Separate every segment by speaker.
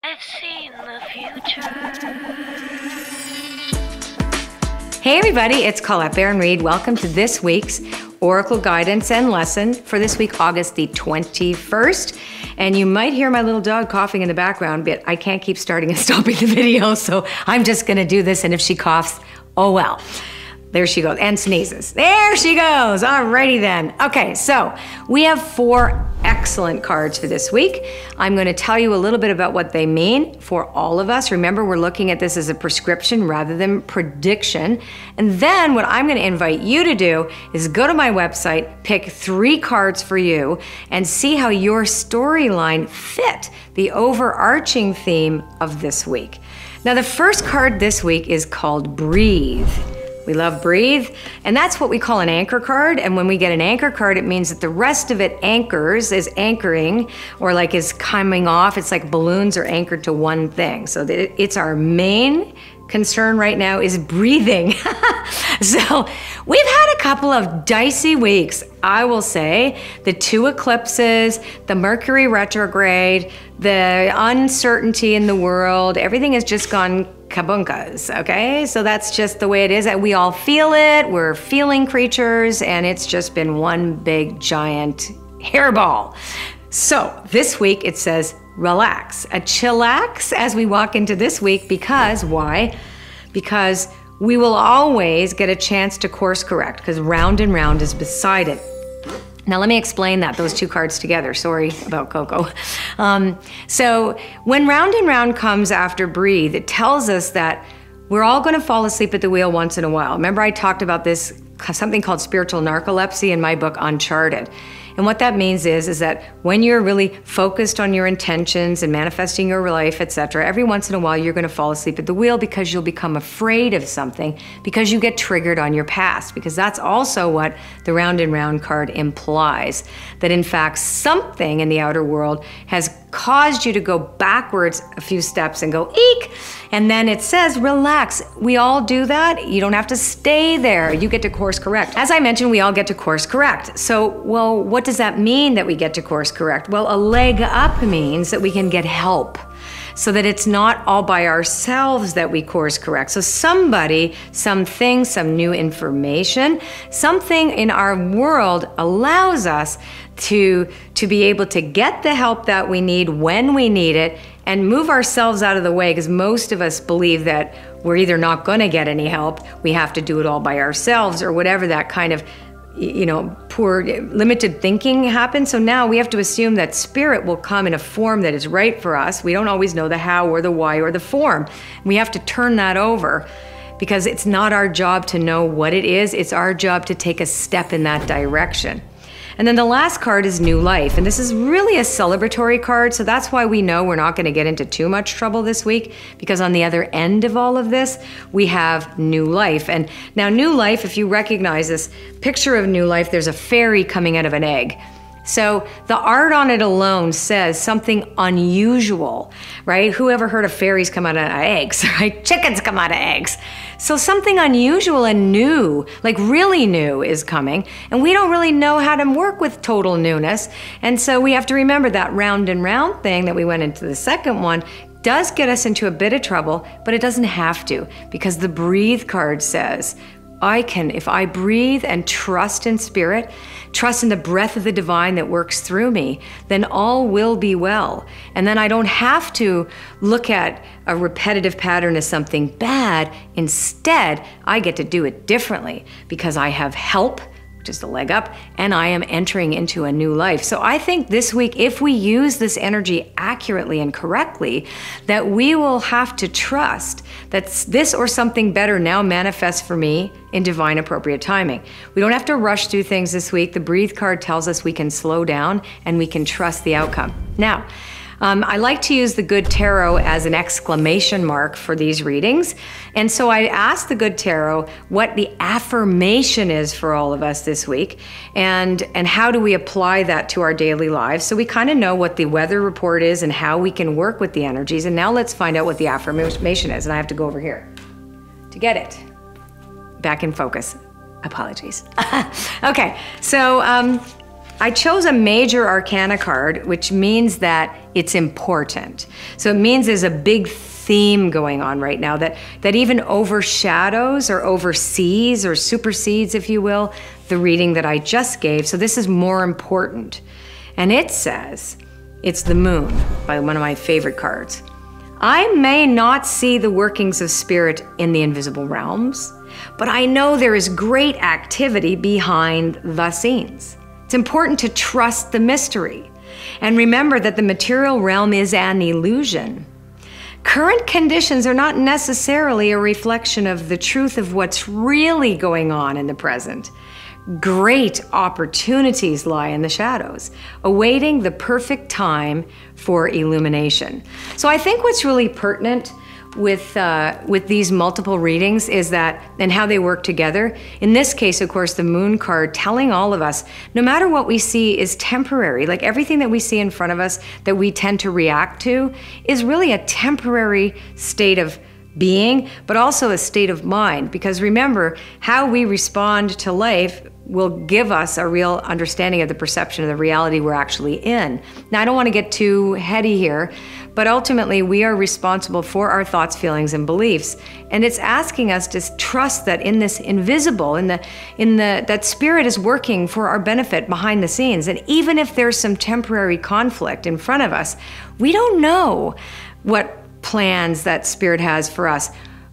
Speaker 1: I've seen the future.
Speaker 2: Hey everybody, it's Colette Baron-Reid. Welcome to this week's Oracle Guidance and Lesson for this week, August the 21st. And you might hear my little dog coughing in the background, but I can't keep starting and stopping the video, so I'm just gonna do this, and if she coughs, oh well. There she goes, and sneezes. There she goes, alrighty then. Okay, so we have 4 excellent cards for this week. I'm gonna tell you a little bit about what they mean for all of us. Remember, we're looking at this as a prescription rather than prediction. And then what I'm gonna invite you to do is go to my website, pick 3 cards for you, and see how your storyline fit the overarching theme of this week. Now, the first card this week is called Breathe. We love Breathe, and that's what we call an anchor card. And when we get an anchor card, it means that the rest of it anchors, is anchoring, or like is coming off. It's like balloons are anchored to one thing. So it's our main concern right now is breathing. So we've had a couple of dicey weeks, I will say. The 2 eclipses, the Mercury retrograde, the uncertainty in the world, everything has just gone kabunkas, okay? So that's just the way it is. We all feel it, we're feeling creatures, and it's just been one big giant hairball. So this week it says relax, a chillax as we walk into this week, because why? Because we will always get a chance to course correct, because round and round is beside it. Now let me explain that, those 2 cards together. Sorry about Coco. So when round and round comes after breathe, it tells us that we're all gonna fall asleep at the wheel once in a while. Remember I talked about this, something called spiritual narcolepsy in my book, Uncharted. And what that means is that when you're really focused on your intentions and manifesting your life, etc., every once in a while you're gonna fall asleep at the wheel because you'll become afraid of something, because you get triggered on your past, because that's also what the round and round card implies, that in fact something in the outer world has caused you to go backwards a few steps and go eek, and then it says relax. We all do that. You don't have to stay there. You get to course correct. As I mentioned, we all get to course correct. So, well, what does that mean that we get to course correct? Well, a leg up means that we can get help, so that it's not all by ourselves that we course correct. So somebody, something, some new information, something in our world allows us to be able to get the help that we need when we need it and move ourselves out of the way, because most of us believe that we're either not gonna get any help, we have to do it all by ourselves, or whatever that kind of, you know, poor, limited thinking happens. So now we have to assume that spirit will come in a form that is right for us. We don't always know the how or the why or the form. We have to turn that over, because it's not our job to know what it is. It's our job to take a step in that direction. And then the last card is New Life. And this is really a celebratory card, so that's why we know we're not gonna get into too much trouble this week, because on the other end of all of this, we have New Life. And now New Life, if you recognize this picture of New Life, there's a fairy coming out of an egg. So the art on it alone says something unusual, right? Who ever heard of fairies come out of eggs, right? Chickens come out of eggs. So something unusual and new, like really new, is coming. And we don't really know how to work with total newness. And so we have to remember that round and round thing that we went into the second one does get us into a bit of trouble, but it doesn't have to, because the Breathe card says, if I breathe and trust in spirit, trust in the breath of the divine that works through me, then all will be well. And then I don't have to look at a repetitive pattern as something bad. Instead, I get to do it differently, because I have help, just a leg up, and I am entering into a new life. So I think this week, if we use this energy accurately and correctly, that we will have to trust that this or something better now manifests for me in divine appropriate timing. We don't have to rush through things this week. The Breathe card tells us we can slow down and we can trust the outcome. Now, I like to use the Good Tarot as an exclamation mark for these readings. And so I asked the Good Tarot what the affirmation is for all of us this week, and how do we apply that to our daily lives. So we kind of know what the weather report is and how we can work with the energies. And now let's find out what the affirmation is. And I have to go over here to get it. Back in focus. Apologies. Okay, so I chose a major arcana card, which means that it's important. So it means there's a big theme going on right now that even overshadows or oversees or supersedes, if you will, the reading that I just gave. So this is more important. And it says, it's the moon, by one of my favorite cards. I may not see the workings of spirit in the invisible realms, but I know there is great activity behind the scenes. It's important to trust the mystery and remember that the material realm is an illusion. Current conditions are not necessarily a reflection of the truth of what's really going on in the present. Great opportunities lie in the shadows, awaiting the perfect time for illumination. So I think what's really pertinent with these multiple readings is that, and how they work together. In this case, of course, the moon card telling all of us, no matter what we see is temporary. Like everything that we see in front of us that we tend to react to is really a temporary state of being, but also a state of mind. Because remember, how we respond to life will give us a real understanding of the perception of the reality we're actually in. Now, I don't want to get too heady here, but ultimately we are responsible for our thoughts, feelings, and beliefs. And it's asking us to trust that in this invisible, that spirit is working for our benefit behind the scenes. And even if there's some temporary conflict in front of us, we don't know what plans that spirit has for us.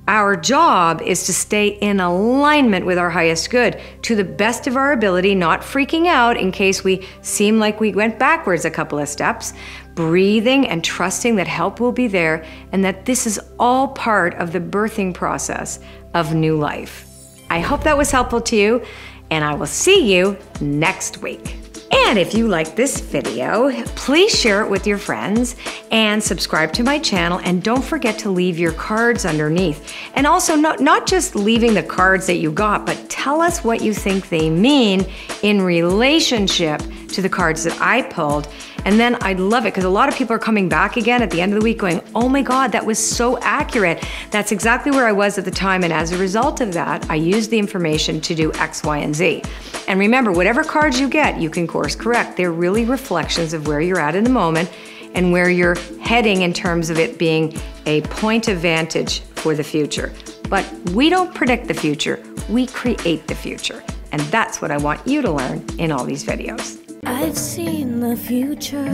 Speaker 2: Our job is to stay in alignment with our highest good to the best of our ability, not freaking out in case we seem like we went backwards a couple of steps, breathing and trusting that help will be there and that this is all part of the birthing process of new life. I hope that was helpful to you, and I will see you next week. And if you like this video, please share it with your friends and subscribe to my channel, and don't forget to leave your cards underneath. And also not just leaving the cards that you got, but tell us what you think they mean in relationship to the cards that I pulled. And then I'd love it because a lot of people are coming back again at the end of the week going, oh my God, that was so accurate. That's exactly where I was at the time. And as a result of that, I used the information to do X, Y, and Z. And remember, whatever cards you get, you can course correct. They're really reflections of where you're at in the moment and where you're heading in terms of it being a point of vantage for the future. But we don't predict the future, we create the future. And that's what I want you to learn in all these videos.
Speaker 1: I've seen the future.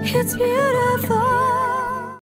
Speaker 1: It's beautiful.